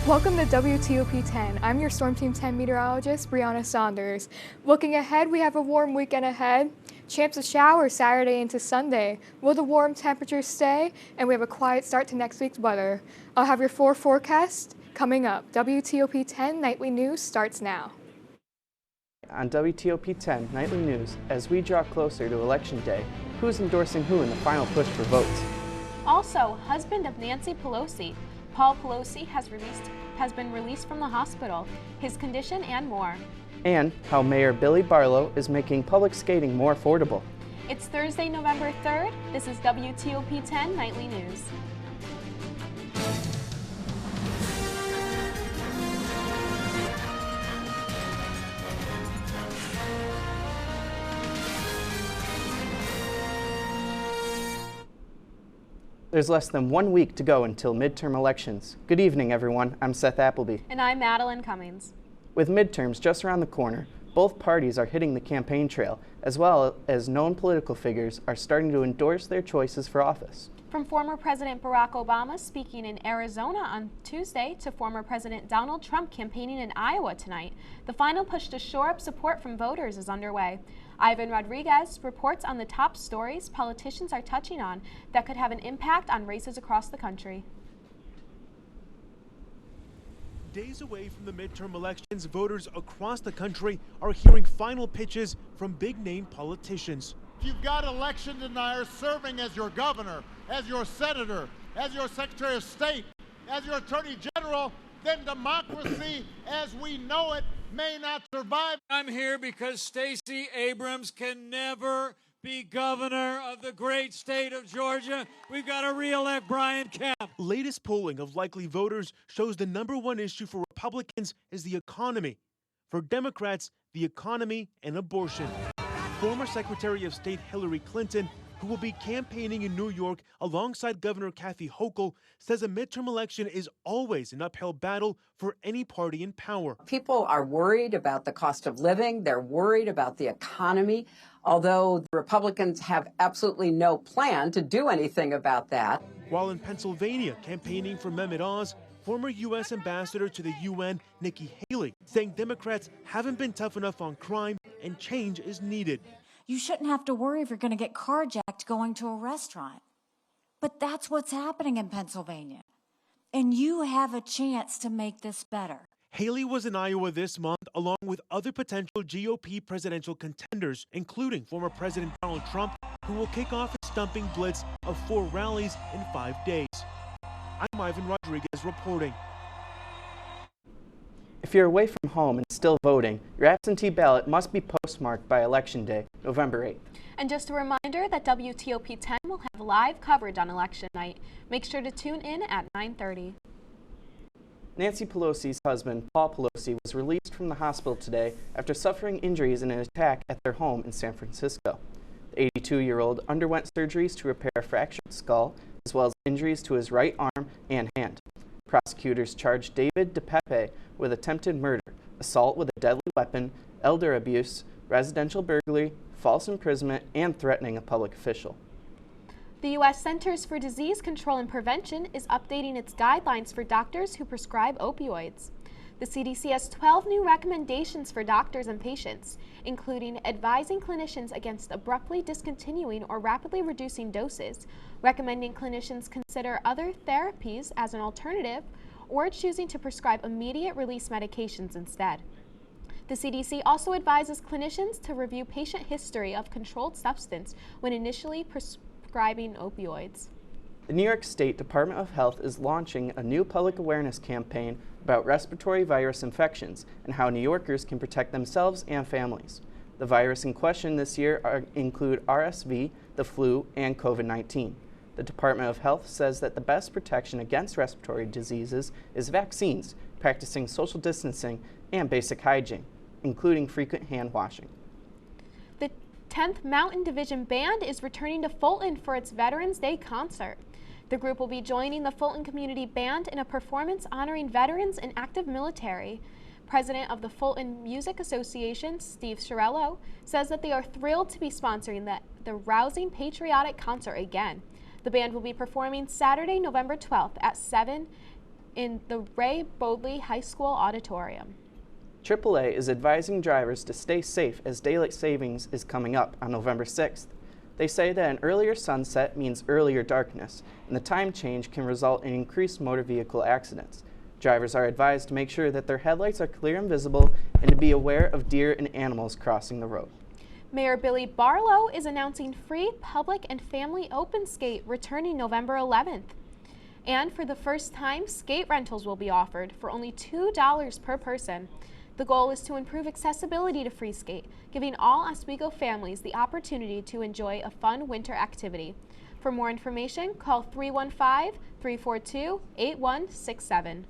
Welcome to WTOP 10. I'm your Storm Team 10 meteorologist, Brianna Saunders. Looking ahead, we have a warm weekend ahead. Chance of showers Saturday into Sunday. Will the warm temperatures stay? And we have a quiet start to next week's weather. I'll have your 4 forecast coming up. WTOP 10 Nightly News starts now. On WTOP 10 Nightly News, as we draw closer to Election Day, who's endorsing who in the final push for votes? Also, husband of Nancy Pelosi, Paul Pelosi, has been released from the hospital, his condition and more. And how Mayor Billy Barlow is making public skating more affordable. It's Thursday, November 3rd. This is WTOP 10 Nightly News. There's less than 1 week to go until midterm elections. Good evening, everyone. I'm Seth Appleby. And I'm Madeline Cummings. With midterms just around the corner, both parties are hitting the campaign trail, as well as known political figures are starting to endorse their choices for office. From former President Barack Obama speaking in Arizona on Tuesday to former President Donald Trump campaigning in Iowa tonight, the final push to shore up support from voters is underway. Ivan Rodriguez reports on the top stories politicians are touching on that could have an impact on races across the country. Days away from the midterm elections, voters across the country are hearing final pitches from big-name politicians. If you've got election deniers serving as your governor, as your senator, as your secretary of state, as your attorney general, then democracy as we know it may not survive. I'm here because Stacey Abrams can never be governor of the great state of Georgia. We've got to re-elect Brian Kemp. Latest polling of likely voters shows the #1 issue for Republicans is the economy. For Democrats, the economy and abortion. Former Secretary of State Hillary Clinton, who will be campaigning in New York alongside Governor Kathy Hochul, says a midterm election is always an uphill battle for any party in power. People are worried about the cost of living. They're worried about the economy, although the Republicans have absolutely no plan to do anything about that. While in Pennsylvania campaigning for Mehmet Oz, former U.S. Ambassador to the UN, Nikki Haley, saying Democrats haven't been tough enough on crime and change is needed. You shouldn't have to worry if you're going to get carjacked going to a restaurant. But that's what's happening in Pennsylvania. And you have a chance to make this better. Haley was in Iowa this month along with other potential GOP presidential contenders, including former President Donald Trump, who will kick off a stumping blitz of 4 rallies in 5 days. I'm Ivan Rodriguez reporting. If you're away from home and still voting, your absentee ballot must be postmarked by Election Day, November 8th. And just a reminder that WTOP 10 will have live coverage on election night. Make sure to tune in at 9:30. Nancy Pelosi's husband, Paul Pelosi, was released from the hospital today after suffering injuries in an attack at their home in San Francisco. The 82-year-old underwent surgeries to repair a fractured skull, as well as injuries to his right arm and hand. Prosecutors charged David DePepe with attempted murder, assault with a deadly weapon, elder abuse, residential burglary, false imprisonment, and threatening a public official. The U.S. Centers for Disease Control and Prevention is updating its guidelines for doctors who prescribe opioids. The CDC has 12 new recommendations for doctors and patients, including advising clinicians against abruptly discontinuing or rapidly reducing doses, recommending clinicians consider other therapies as an alternative, or choosing to prescribe immediate release medications instead. The CDC also advises clinicians to review patient history of controlled substance when initially prescribing opioids. The New York State Department of Health is launching a new public awareness campaign about respiratory virus infections and how New Yorkers can protect themselves and families. The virus in question this year include RSV, the flu, and COVID-19. The Department of Health says that the best protection against respiratory diseases is vaccines, practicing social distancing, and basic hygiene, including frequent hand washing. The 10th Mountain Division Band is returning to Fulton for its Veterans Day concert. The group will be joining the Fulton Community Band in a performance honoring veterans and active military. President of the Fulton Music Association, Steve Chiarello, says that they are thrilled to be sponsoring the rousing patriotic concert again. The band will be performing Saturday, November 12th at 7 in the Ray Bodley High School auditorium. AAA is advising drivers to stay safe as daylight savings is coming up on November 6th. They say that an earlier sunset means earlier darkness, and the time change can result in increased motor vehicle accidents. Drivers are advised to make sure that their headlights are clear and visible and to be aware of deer and animals crossing the road. Mayor Billy Barlow is announcing free public and family open skate returning November 11th. And for the first time, skate rentals will be offered for only $2 per person. The goal is to improve accessibility to free skate, giving all Oswego families the opportunity to enjoy a fun winter activity. For more information, call 315-342-8167.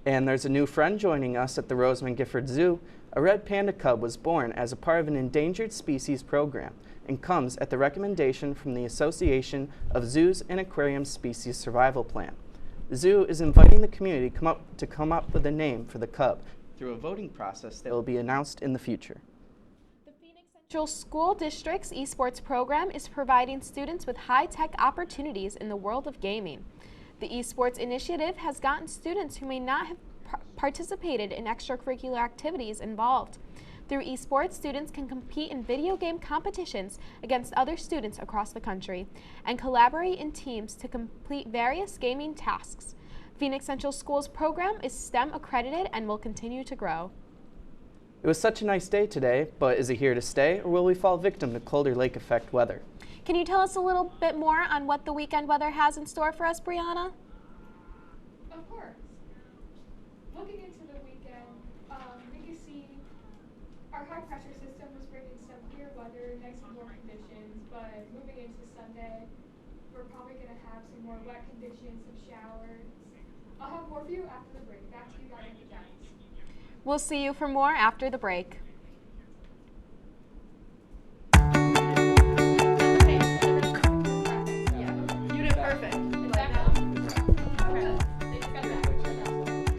And there's a new friend joining us at the Rosamond Gifford Zoo. A red panda cub was born as a part of an endangered species program and comes at the recommendation from the Association of Zoos and Aquariums Species Survival Plan. The zoo is inviting the community to come up with a name for the cub through a voting process that will be announced in the future. The Phoenix Central School District's esports program is providing students with high-tech opportunities in the world of gaming. The esports initiative has gotten students who may not have participated in extracurricular activities involved. Through esports, students can compete in video game competitions against other students across the country and collaborate in teams to complete various gaming tasks. Phoenix Central School's program is STEM accredited and will continue to grow. It was such a nice day today, but is it here to stay, or will we fall victim to colder lake effect weather? Can you tell us a little bit more on what the weekend weather has in store for us, Brianna? Of course. Looking into the weekend, we can see our high pressure system was bringing some clear weather, nice and warm conditions, but moving into Sunday, we're probably going to have some more wet conditions, some showers. I'll have more for you after the break. Back to you guys at the desk. We'll see you for more after the break. You did perfect.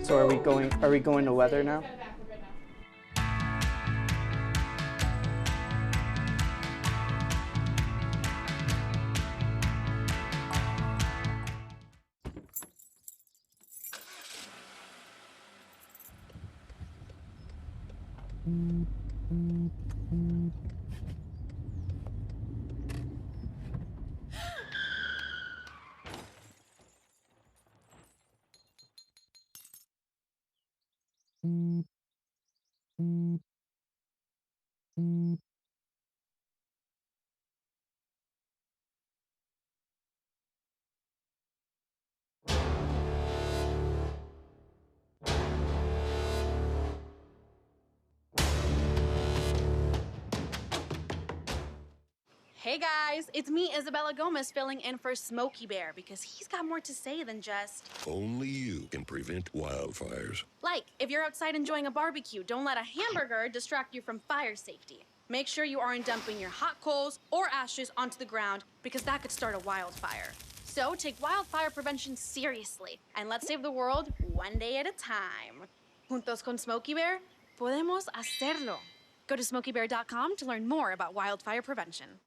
So are we going to weather now? Hey guys, it's me, Isabella Gomez, filling in for Smokey Bear because he's got more to say than just... Only you can prevent wildfires. Like, if you're outside enjoying a barbecue, don't let a hamburger distract you from fire safety. Make sure you aren't dumping your hot coals or ashes onto the ground because that could start a wildfire. So take wildfire prevention seriously and let's save the world one day at a time. Juntos con Smokey Bear, podemos hacerlo. Go to smokeybear.com to learn more about wildfire prevention.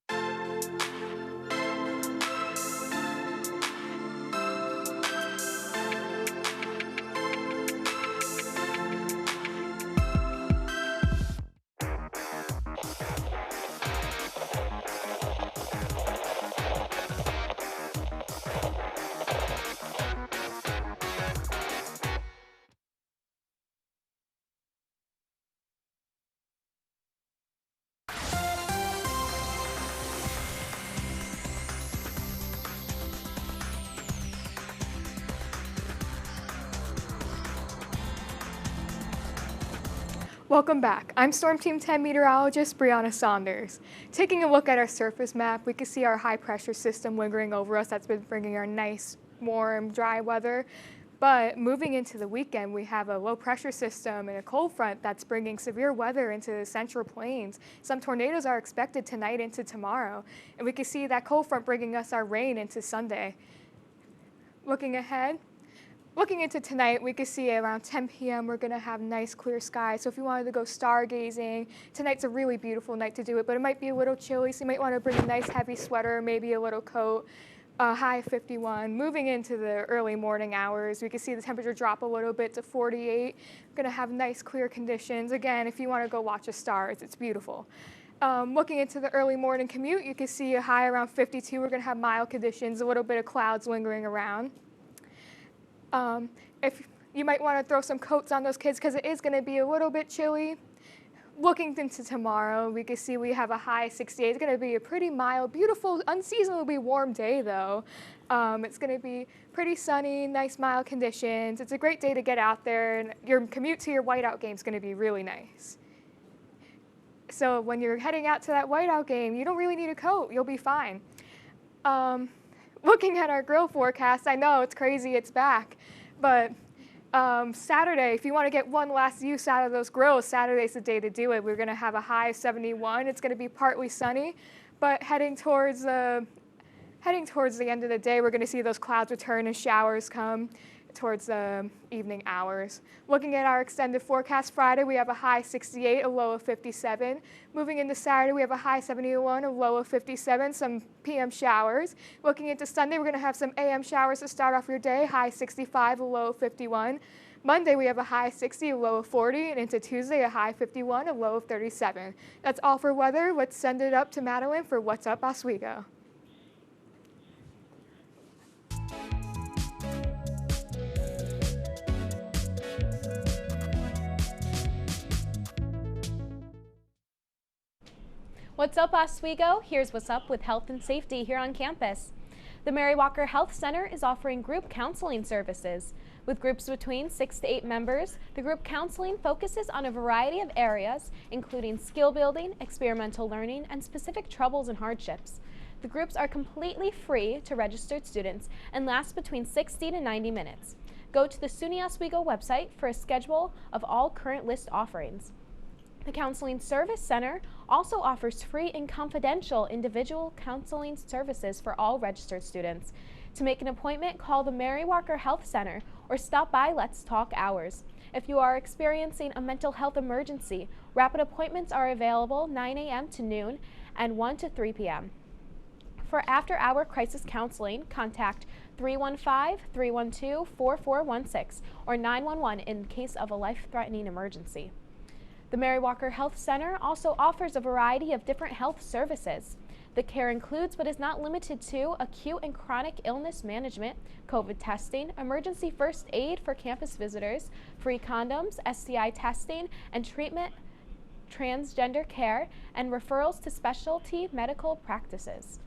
Welcome back. I'm Storm Team 10 meteorologist Brianna Saunders. Taking a look at our surface map, we can see our high pressure system lingering over us. That's been bringing our nice, warm, dry weather. But moving into the weekend, we have a low pressure system and a cold front that's bringing severe weather into the central plains. Some tornadoes are expected tonight into tomorrow. And we can see that cold front bringing us our rain into Sunday. Looking ahead, looking into tonight, we can see around 10 p.m. we're going to have nice clear skies. So if you wanted to go stargazing, tonight's a really beautiful night to do it, but it might be a little chilly, so you might want to bring a nice heavy sweater, maybe a little coat. a high of 51. Moving into the early morning hours, we can see the temperature drop a little bit to 48. We're going to have nice clear conditions. Again, if you want to go watch the stars, it's beautiful. Looking into the early morning commute, you can see a high around 52. We're going to have mild conditions, a little bit of clouds lingering around. If you might want to throw some coats on those kids because it is going to be a little bit chilly. Looking into tomorrow, we can see we have a high 68. It's going to be a pretty mild, beautiful, unseasonably warm day, though. It's going to be pretty sunny, nice, mild conditions. It's a great day to get out there, and your commute to your whiteout game is going to be really nice. So when you're heading out to that whiteout game, you don't really need a coat. You'll be fine. Looking at our grill forecast, I know it's crazy, it's back, but Saturday, if you want to get one last use out of those grills, Saturday's the day to do it. We're going to have a high of 71. It's going to be partly sunny, but heading towards the end of the day, we're going to see those clouds return and showers come towards the evening hours. Looking at our extended forecast Friday, we have a high 68, a low of 57. Moving into Saturday, we have a high 71, a low of 57, some PM showers. Looking into Sunday, we're going to have some AM showers to start off your day, high 65, a low of 51. Monday, we have a high 60, a low of 40, and into Tuesday, a high 51, a low of 37. That's all for weather. Let's send it up to Madeline for What's Up Oswego. What's up, Oswego? Here's what's up with health and safety here on campus. The Mary Walker Health Center is offering group counseling services. With groups between 6 to 8 members, the group counseling focuses on a variety of areas, including skill building, experimental learning, and specific troubles and hardships. The groups are completely free to registered students and last between 60 to 90 minutes. Go to the SUNY Oswego website for a schedule of all current list offerings. The Counseling Service Center also offers free and confidential individual counseling services for all registered students. To make an appointment, call the Mary Walker Health Center or stop by Let's Talk hours. If you are experiencing a mental health emergency, rapid appointments are available 9 a.m. to noon and 1 to 3 p.m. For after-hour crisis counseling, contact 315-312-4416 or 911 in case of a life-threatening emergency. The Mary Walker Health Center also offers a variety of different health services. The care includes but is not limited to acute and chronic illness management, COVID testing, emergency first aid for campus visitors, free condoms, STI testing and treatment, transgender care, and referrals to specialty medical practices.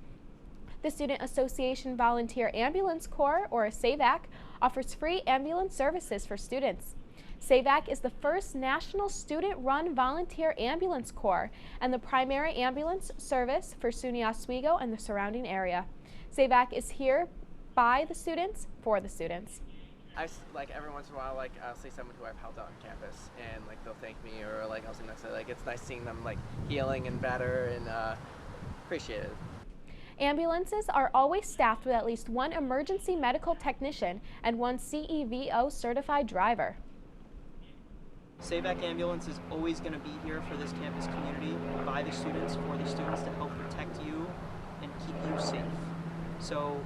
The Student Association Volunteer Ambulance Corps, or SAVAC, offers free ambulance services for students. SAVAC is the first national student-run volunteer ambulance corps and the primary ambulance service for SUNY Oswego and the surrounding area. SAVAC is here by the students, for the students. Every once in a while, I'll see someone who I've helped out on campus, and they'll thank me, or I'll see them say, it's nice seeing them healing and better, and appreciate it. Ambulances are always staffed with at least one emergency medical technician and one CEVO certified driver. SAVAC Ambulance is always going to be here for this campus community, by the students, for the students, to help protect you and keep you safe. So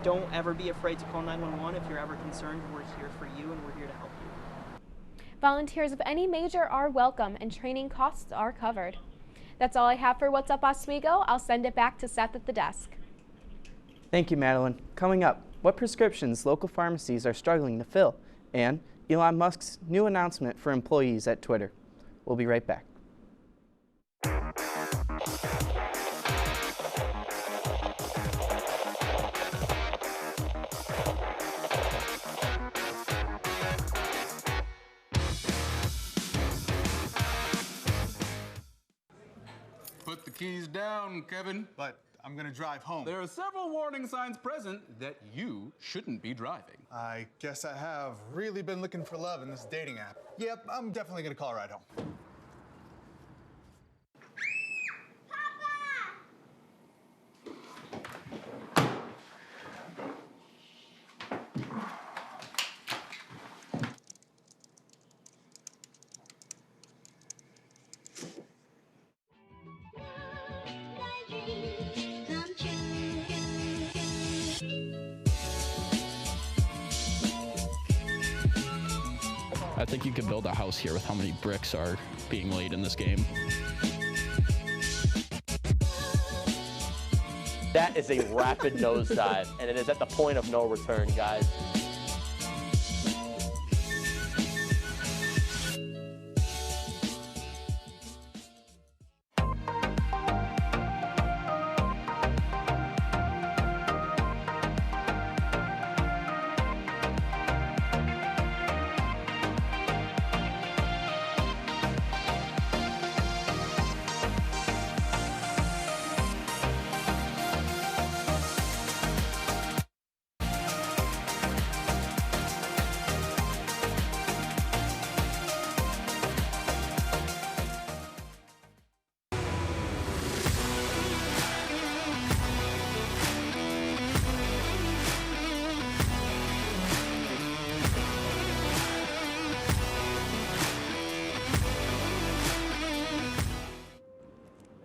don't ever be afraid to call 911 if you're ever concerned. We're here for you and we're here to help you. Volunteers of any major are welcome and training costs are covered. That's all I have for What's Up Oswego. I'll send it back to Seth at the desk. Thank you, Madeline. Coming up, what prescriptions local pharmacies are struggling to fill, and Elon Musk's new announcement for employees at Twitter. We'll be right back. Put the keys down, Kevin. But I'm gonna drive home. There are several warning signs present that you shouldn't be driving. I guess I have really been looking for love in this dating app. Yep, I'm definitely gonna call a ride home. I think you could build a house here with how many bricks are being laid in this game. That is a rapid nosedive, and it is at the point of no return, guys.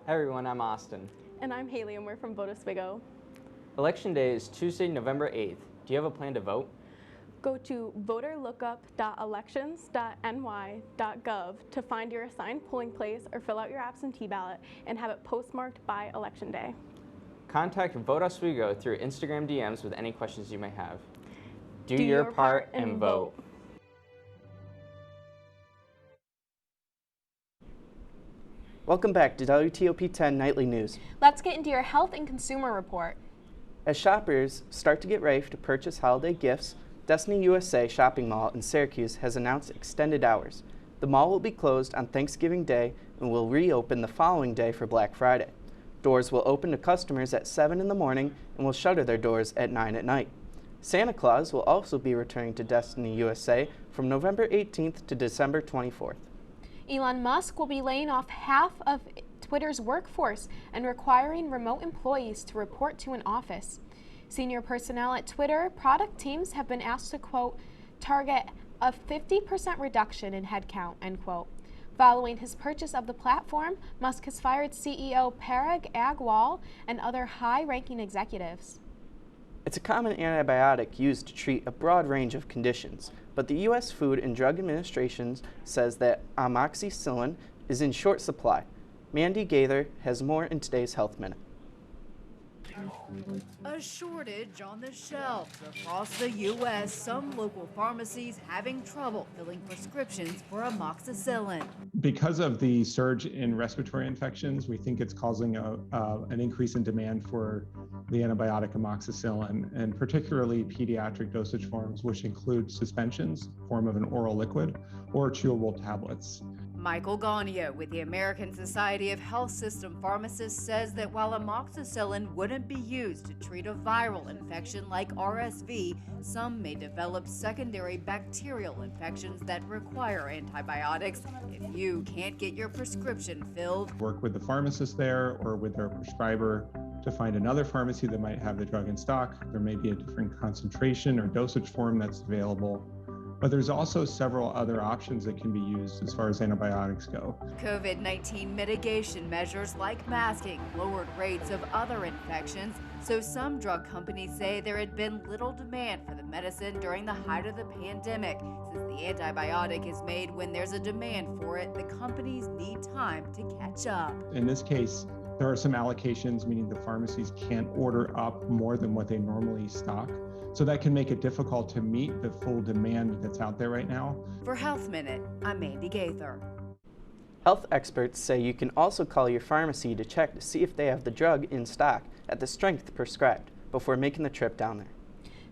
Hi everyone, I'm Austin. And I'm Haley, and we're from Vote Oswego. Election day is Tuesday, November 8th. Do you have a plan to vote? Go to voterlookup.elections.ny.gov to find your assigned polling place or fill out your absentee ballot and have it postmarked by Election Day. Contact Vote Oswego through Instagram DMs with any questions you may have. Do your part and vote. Welcome back to WTOP 10 Nightly News. Let's get into your health and consumer report. As shoppers start to get ready to purchase holiday gifts, Destiny USA Shopping Mall in Syracuse has announced extended hours. The mall will be closed on Thanksgiving Day and will reopen the following day for Black Friday. Doors will open to customers at 7 in the morning and will shutter their doors at 9 at night. Santa Claus will also be returning to Destiny USA from November 18th to December 24th. Elon Musk will be laying off half of Twitter's workforce and requiring remote employees to report to an office. Senior personnel at Twitter product teams have been asked to, quote, target a 50% reduction in headcount, end quote. Following his purchase of the platform, Musk has fired CEO Parag Agrawal and other high-ranking executives. It's a common antibiotic used to treat a broad range of conditions, but the U.S. Food and Drug Administration says that amoxicillin is in short supply. Mandy Gaither has more in today's Health Minute. A shortage on the shelves across the U.S. Some local pharmacies having trouble filling prescriptions for amoxicillin. Because of the surge in respiratory infections, we think it's causing an increase in demand for the antibiotic amoxicillin, and particularly pediatric dosage forms, which include suspensions, form of an oral liquid, or chewable tablets. Michael Gagnon with the American Society of Health System Pharmacists says that while amoxicillin wouldn't be used to treat a viral infection like RSV, some may develop secondary bacterial infections that require antibiotics if you can't get your prescription filled. Work with the pharmacist there or with their prescriber to find another pharmacy that might have the drug in stock. There may be a different concentration or dosage form that's available. But there's also several other options that can be used as far as antibiotics go. COVID-19 mitigation measures like masking lowered rates of other infections, so some drug companies say there had been little demand for the medicine during the height of the pandemic. Since the antibiotic is made when there's a demand for it, the companies need time to catch up. In this case, there are some allocations, meaning the pharmacies can't order up more than what they normally stock. So that can make it difficult to meet the full demand that's out there right now. For Health Minute, I'm Mandy Gaither. Health experts say you can also call your pharmacy to check to see if they have the drug in stock at the strength prescribed before making the trip down there.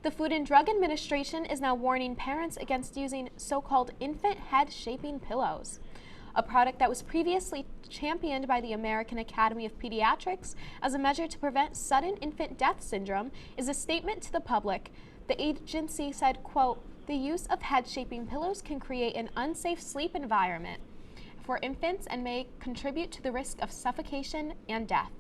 The Food and Drug Administration is now warning parents against using so-called infant head shaping pillows. A product that was previously championed by the American Academy of Pediatrics as a measure to prevent sudden infant death syndrome is a statement to the public. The agency said, quote, the use of head-shaping pillows can create an unsafe sleep environment for infants and may contribute to the risk of suffocation and death.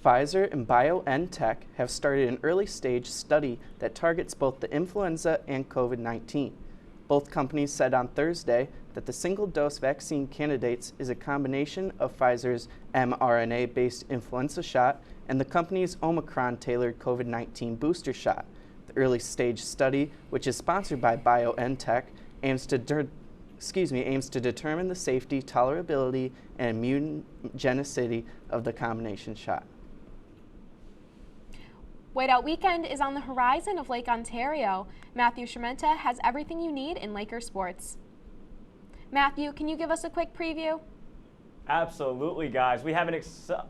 Pfizer and BioNTech have started an early-stage study that targets both the influenza and COVID-19. Both companies said on Thursday that the single-dose vaccine candidates is a combination of Pfizer's mRNA-based influenza shot and the company's Omicron-tailored COVID-19 booster shot. The early-stage study, which is sponsored by BioNTech, aims to determine the safety, tolerability, and immunogenicity of the combination shot. Whiteout weekend is on the horizon of Lake Ontario. Matthew Shermenta has everything you need in Laker sports. Matthew, can you give us a quick preview? Absolutely, guys. We have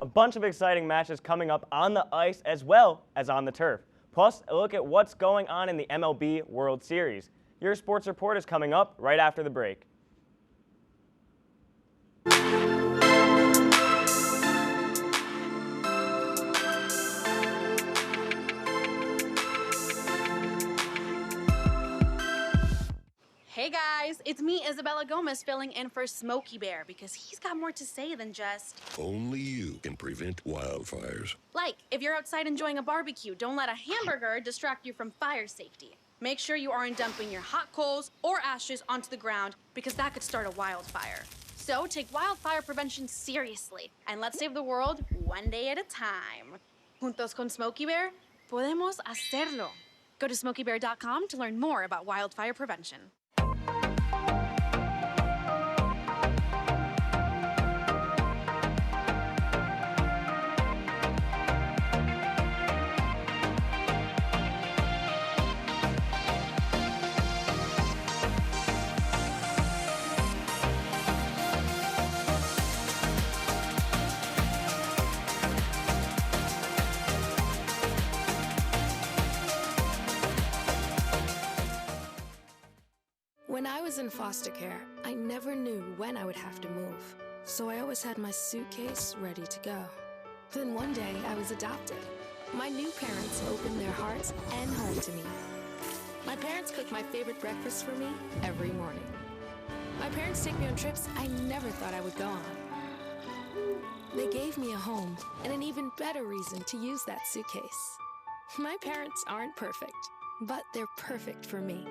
a bunch of exciting matches coming up on the ice as well as on the turf. Plus, a look at what's going on in the MLB World Series. Your sports report is coming up right after the break. Hey guys, it's me, Isabella Gomez, filling in for Smokey Bear because he's got more to say than just... Only you can prevent wildfires. Like, if you're outside enjoying a barbecue, don't let a hamburger distract you from fire safety. Make sure you aren't dumping your hot coals or ashes onto the ground because that could start a wildfire. So take wildfire prevention seriously and let's save the world one day at a time. Juntos con Smokey Bear, podemos hacerlo. Go to smokeybear.com to learn more about wildfire prevention. When I was in foster care, I never knew when I would have to move, so I always had my suitcase ready to go. Then one day, I was adopted. My new parents opened their hearts and home to me. My parents cook my favorite breakfast for me every morning. My parents take me on trips I never thought I would go on. They gave me a home and an even better reason to use that suitcase. My parents aren't perfect, but they're perfect for me.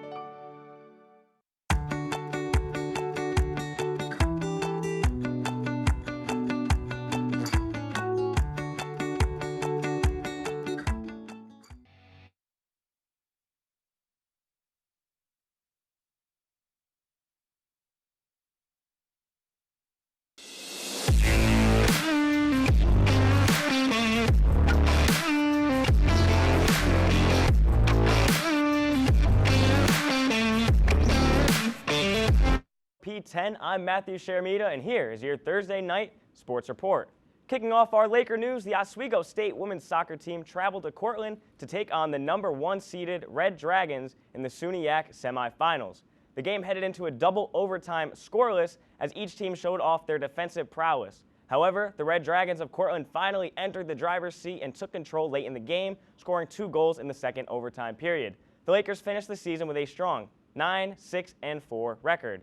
P10, I'm Matthew Shermita, and here is your Thursday night sports report. Kicking off our Laker news, the Oswego State women's soccer team traveled to Cortland to take on the #1 seeded Red Dragons in the SUNYAC semifinals. The game headed into a double overtime scoreless as each team showed off their defensive prowess. However, the Red Dragons of Cortland finally entered the driver's seat and took control late in the game, scoring 2 goals in the second overtime period. The Lakers finished the season with a strong 9-6-4 record.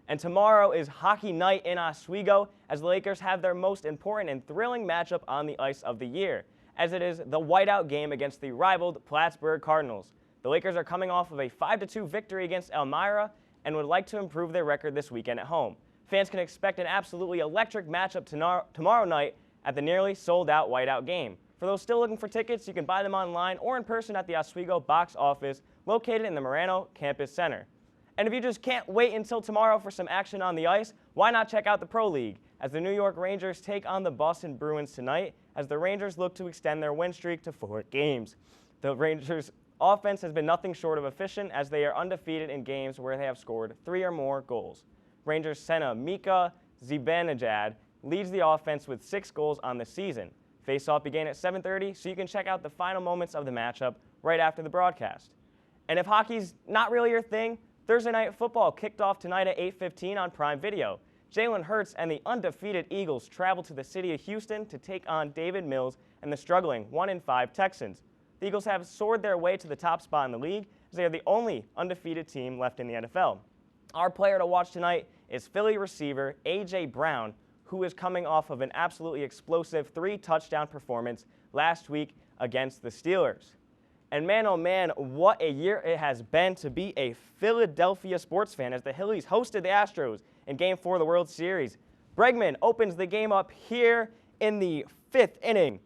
And tomorrow is hockey night in Oswego as the Lakers have their most important and thrilling matchup on the ice of the year, as it is the whiteout game against the rivaled Plattsburgh Cardinals. The Lakers are coming off of a 5-2 victory against Elmira and would like to improve their record this weekend at home. Fans can expect an absolutely electric matchup tomorrow night at the nearly sold-out whiteout game. For those still looking for tickets, you can buy them online or in person at the Oswego box office located in the Morano Campus Center. And if you just can't wait until tomorrow for some action on the ice, why not check out the Pro League as the New York Rangers take on the Boston Bruins tonight as the Rangers look to extend their win streak to 4 games. The Rangers' offense has been nothing short of efficient as they are undefeated in games where they have scored 3 or more goals. Rangers center Mika Zibanejad leads the offense with 6 goals on the season. Face-off began at 7:30, so you can check out the final moments of the matchup right after the broadcast. And if hockey's not really your thing, Thursday Night Football kicked off tonight at 8:15 on Prime Video. Jalen Hurts and the undefeated Eagles travel to the city of Houston to take on David Mills and the struggling 1-5 Texans. The Eagles have soared their way to the top spot in the league as they are the only undefeated team left in the NFL. Our player to watch tonight is Philly receiver A.J. Brown, who is coming off of an absolutely explosive 3-touchdown performance last week against the Steelers. And man, oh man, what a year it has been to be a Philadelphia sports fan as the Phillies hosted the Astros in Game 4 of the World Series. Bregman opens the game up here in the 5th inning.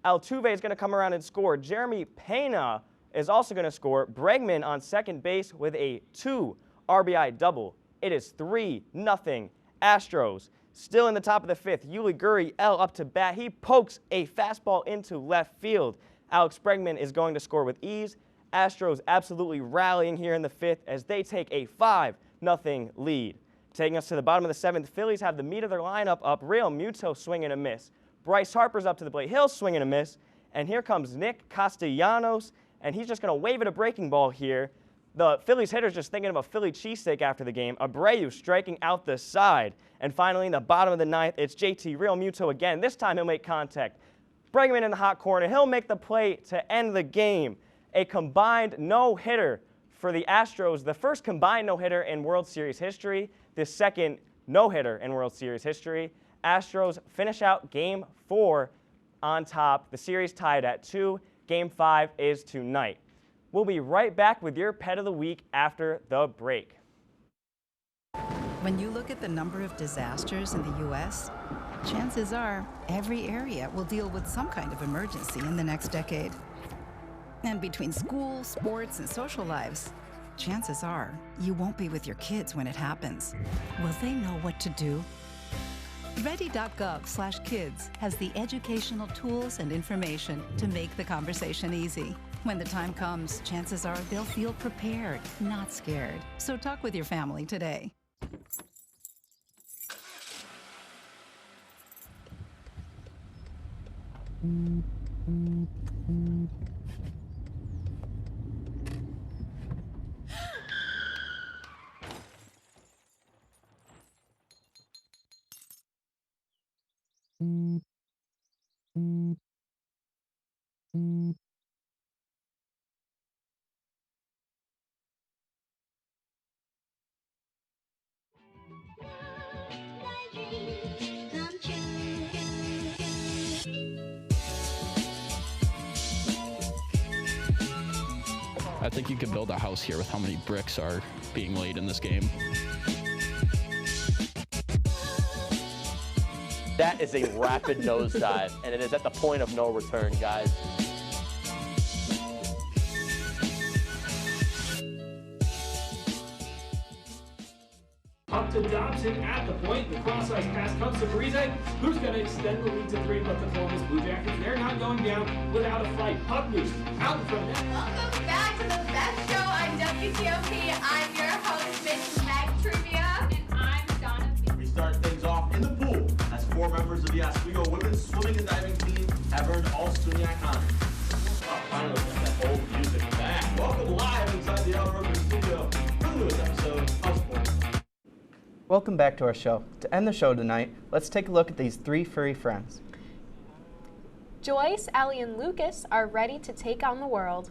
Altuve is going to come around and score. Jeremy Pena is also going to score. Bregman on second base with a 2 RBI double. It is 3-0 Astros. Still in the top of the fifth, Yuli Gurriel up to bat. He pokes a fastball into left field. Alex Bregman is going to score with ease. Astros absolutely rallying here in the fifth as they take a 5-0 lead. Taking us to the bottom of the seventh, Phillies have the meat of their lineup up. Real Muto swing and a miss. Bryce Harper's up to the plate. He'll swing and a miss. And here comes Nick Castellanos, and he's just going to wave at a breaking ball here. The Phillies hitter's just thinking of a Philly cheesesteak after the game. Abreu striking out the side. And finally, in the bottom of the ninth, it's JT Real Muto again. This time he'll make contact. Bregman in the hot corner. He'll make the play to end the game. A combined no-hitter for the Astros. The first combined no-hitter in World Series history. The second no-hitter in World Series history. Astros finish out Game 4 on top. The series tied at 2. Game 5 is tonight. We'll be right back with your Pet of the Week after the break. When you look at the number of disasters in the U.S., chances are every area will deal with some kind of emergency in the next decade. And between school, sports, and social lives, chances are you won't be with your kids when it happens. Will they know what to do? Ready.gov/kids has the educational tools and information to make the conversation easy. When the time comes, chances are they'll feel prepared, not scared. So talk with your family today. I think you could build a house here with how many bricks are being laid in this game. That is a rapid nosedive, and it is at the point of no return, guys. Up to Dobson at the point. The cross-ice pass comes to Parise, who's going to extend the lead to 3, but the Columbus Blue Jackets, they're not going down without a fight. Puck loose, out in front of net. Welcome back to the best show on WTOP. I'm your host, Miss Meg Trivia. And I'm Donna. We start things off in the pool as 4 members of the Oswego women's swimming and diving team have earned all SUNY honors. Oh, finally, got that old music back. Welcome live inside the Al Roker studio for the newest episode of Sports. Welcome back to our show. To end the show tonight, let's take a look at these 3 furry friends. Joyce, Allie, and Lucas are ready to take on the world.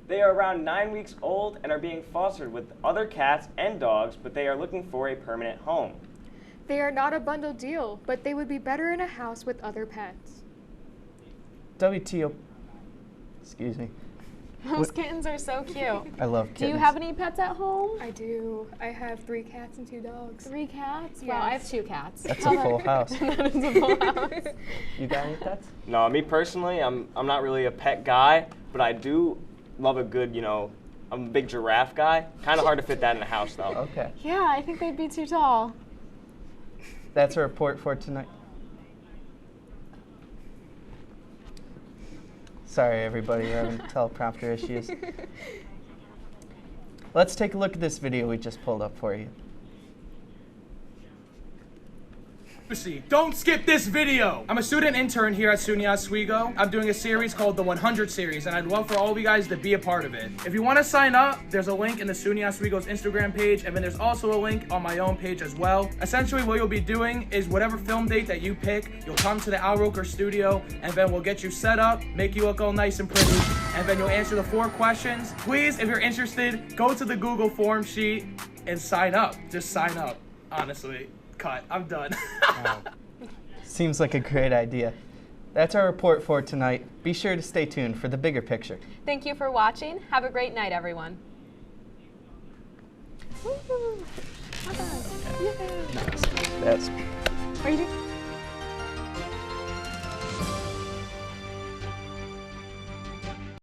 They are around 9 weeks old and are being fostered with other cats and dogs, but they are looking for a permanent home. They are not a bundle deal, but they would be better in a house with other pets. WTOP. Excuse me. Those kittens are so cute. I love kittens. Do you have any pets at home? I do. I have 3 cats and 2 dogs. 3 cats? Yes. Wow, I have 2 cats. That's a full house. That is a full house. You got any pets? No, me personally, I'm not really a pet guy, but I do love a good, I'm a big giraffe guy. Kind of hard to fit that in the house, though. Okay. Yeah, I think they'd be too tall. That's our report for tonight. Sorry, everybody, we're having teleprompter issues. Let's take a look at this video we just pulled up for you. Don't skip this video. I'm a student intern here at SUNY Oswego. I'm doing a series called the 100 series, and I'd love for all of you guys to be a part of it. If you want to sign up, there's a link in the SUNY Oswego's Instagram page, and then there's also a link on my own page as well. Essentially, what you'll be doing is whatever film date that you pick, you'll come to the Al Roker studio, and then we'll get you set up, make you look all nice and pretty, and then you'll answer the 4 questions. Please, if you're interested, go to the Google form sheet and sign up. Just sign up, honestly. Cut. I'm done. Wow. Seems like a great idea. That's our report for tonight. Be sure to stay tuned for the bigger picture. Thank you for watching. Have a great night, everyone. Nice. That's. Are you doing?